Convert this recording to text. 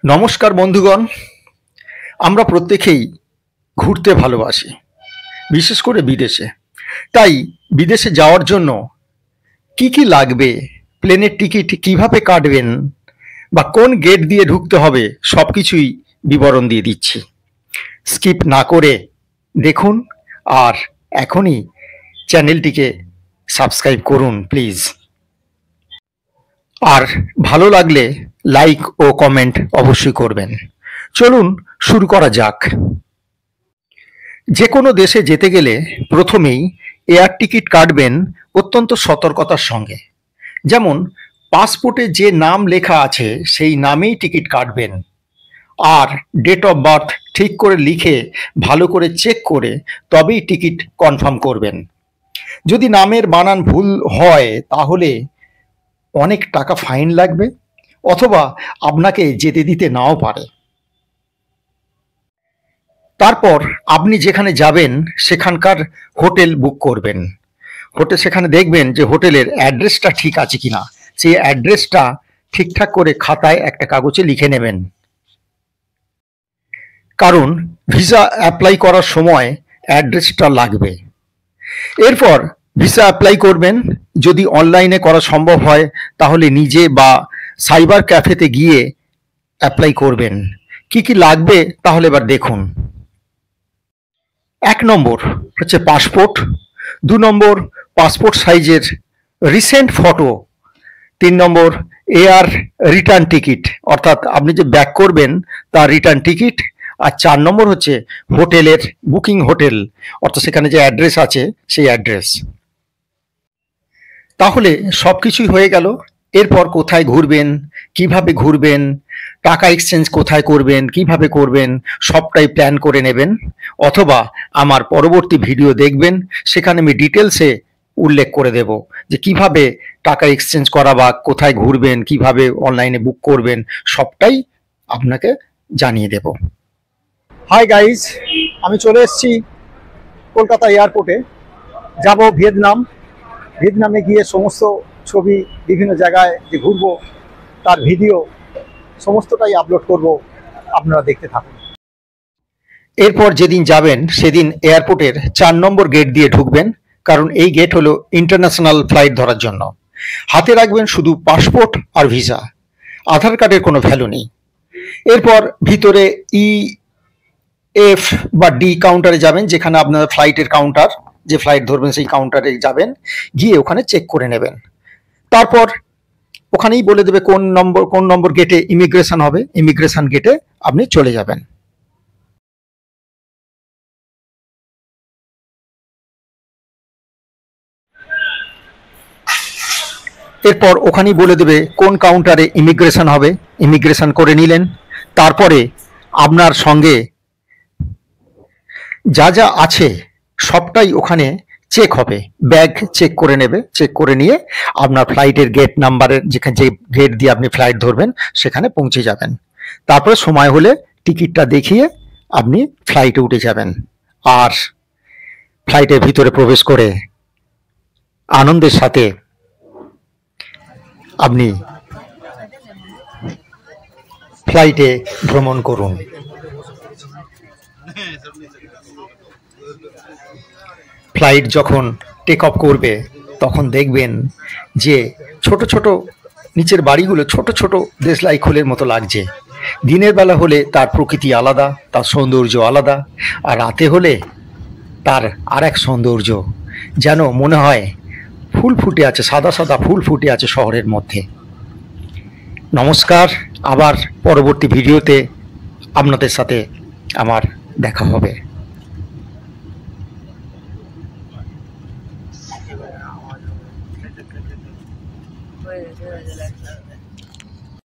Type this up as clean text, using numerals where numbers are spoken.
নমস্কার বন্ধুগণ, আমরা প্রত্যেকেই ঘুরতে ভালোবাসি, বিশেষ করে বিদেশে। তাই বিদেশে যাওয়ার জন্য কি কি লাগবে, প্লেনের টিকিট কিভাবে কাটবেন বা কোন গেট দিয়ে ঢুকতে হবে, সব কিছুই বিবরণ দিয়ে দিচ্ছি। স্কিপ না করে দেখুন আর এখনই চ্যানেলটিকে সাবস্ক্রাইব করুন প্লিজ। আর ভালো লাগলে লাইক ও কমেন্ট অবশ্যই করবেন। চলুন শুরু করা যাক। যে কোনো দেশে যেতে গেলে প্রথমেই এয়ার টিকিট কাটবেন অত্যন্ত সতর্কতার সঙ্গে। যেমন পাসপোর্টে যে নাম লেখা আছে সেই নামেই টিকিট কাটবেন, আর ডেট অফ বার্থ ঠিক করে লিখে ভালো করে চেক করে তবেই টিকিট কনফার্ম করবেন। যদি নামের বানান ভুল হয় তাহলে অনেক টাকা ফাইন লাগবে, অথবা আপনাকে যেতে দিতে নাও পারে। তারপর আপনি যেখানে যাবেন সেখানকার হোটেল বুক করবেন। সেখানে দেখবেন যে হোটেলের অ্যাড্রেসটা ঠিক আছে কিনা, সেই অ্যাড্রেসটা ঠিকঠাক করে খাতায় একটা কাগজে লিখে নেবেন। কারণ ভিসা অ্যাপ্লাই করার সময় অ্যাড্রেসটা লাগবে। এরপর ভিসা অ্যাপ্লাই করবেন। যদি অনলাইনে করা সম্ভব হয় তাহলে নিজে বা সাইবার ক্যাফেতে গিয়ে অ্যাপ্লাই করবেন। কি কি লাগবে তাহলে এবার দেখুন। 1 নম্বর হচ্ছে পাসপোর্ট, 2 নম্বর পাসপোর্ট সাইজের রিসেন্ট ফটো, 3 নম্বর এয়ার রিটার্ন টিকিট, অর্থাৎ আপনি যে ব্যাক করবেন তার রিটার্ন টিকিট, আর 4 নম্বর হচ্ছে হোটেলের বুকিং হোটেল, অর্থাৎ সেখানে যে অ্যাড্রেস আছে সেই অ্যাড্রেস। তাহলে সব কিছুই হয়ে গেল। এরপর কোথায় ঘুরবেন, কিভাবে ঘুরবেন, টাকা এক্সচেঞ্জ কোথায় করবেন, কিভাবে করবেন, সবটাই প্ল্যান করে নেবেন। অথবা আমার পরবর্তী ভিডিও দেখবেন, সেখানে আমি ডিটেলসে উল্লেখ করে দেব যে কিভাবে টাকা এক্সচেঞ্জ করা বা কোথায় ঘুরবেন, কিভাবে অনলাইনে বুক করবেন, সবটাই আপনাকে জানিয়ে দেব। হাই গাইজ, আমি চলে এসেছি কলকাতা এয়ারপোর্টে। যাব ভিয়েতনামে গিয়ে সমস্ত ছবি, বিভিন্ন জায়গায় যে ঘুরবো তার ভিডিও সমস্তটাই আপলোড করব, আপনারা দেখতে থাকুন। এরপর যেদিন যাবেন সেদিন এয়ারপোর্টের 4 নম্বর গেট দিয়ে ঢুকবেন, কারণ এই গেট হলো ইন্টারন্যাশনাল ফ্লাইট ধরার জন্য। হাতে রাখবেন শুধু পাসপোর্ট আর ভিসা, আধার কার্ডের কোনো ভ্যালু নেই। এরপর ভিতরে EF বা ডি কাউন্টারে যাবেন, যেখানে আপনার ফ্লাইটের কাউন্টার, যে ফ্লাইট ধরবেন সেই কাউন্টারে যাবেন, গিয়ে ওখানে চেক করে নেবেন। তারপর ওখানেই বলে দেবে কোন নম্বর গেটে ইমিগ্রেশন হবে, ইমিগ্রেশন গেটে আপনি চলে যাবেন। এরপর ওখানেই বলে দেবে কোন কাউন্টারে ইমিগ্রেশন হবে, ইমিগ্রেশন করে নিলেন। তারপরে আপনার সঙ্গে যা যা আছে সবটাই ওখানে চেক হবে, ব্যাগ চেক করে নেবে। চেক করে নিয়ে আপনার ফ্লাইটের গেট নাম্বারের, যেখানে যে গেট দিয়ে আপনি ফ্লাইট ধরবেন সেখানে পৌঁছে যাবেন। তারপরে সময় হলে টিকিটটা দেখিয়ে আপনি ফ্লাইটে উঠে যাবেন, আর ফ্লাইটের ভিতরে প্রবেশ করে আনন্দের সাথে আপনি ফ্লাইটে ভ্রমণ করুন। ফ্লাইট যখন টেক অফ করবে তখন দেখবেন যে ছোট ছোট নিচের বাড়িগুলো ছোট ছোট দেশলাই খোলের মতো লাগছে। দিনের বেলা হলে তার প্রকৃতি আলাদা, তার সৌন্দর্য আলাদা, আর রাতে হলে তার আর এক সৌন্দর্য, যেন মনে হয় ফুল ফুটে আছে, সাদা সাদা ফুল ফুটে আছে শহরের মধ্যে। নমস্কার, আবার পরবর্তী ভিডিওতে আপনাদের সাথে আমার দেখা হবে।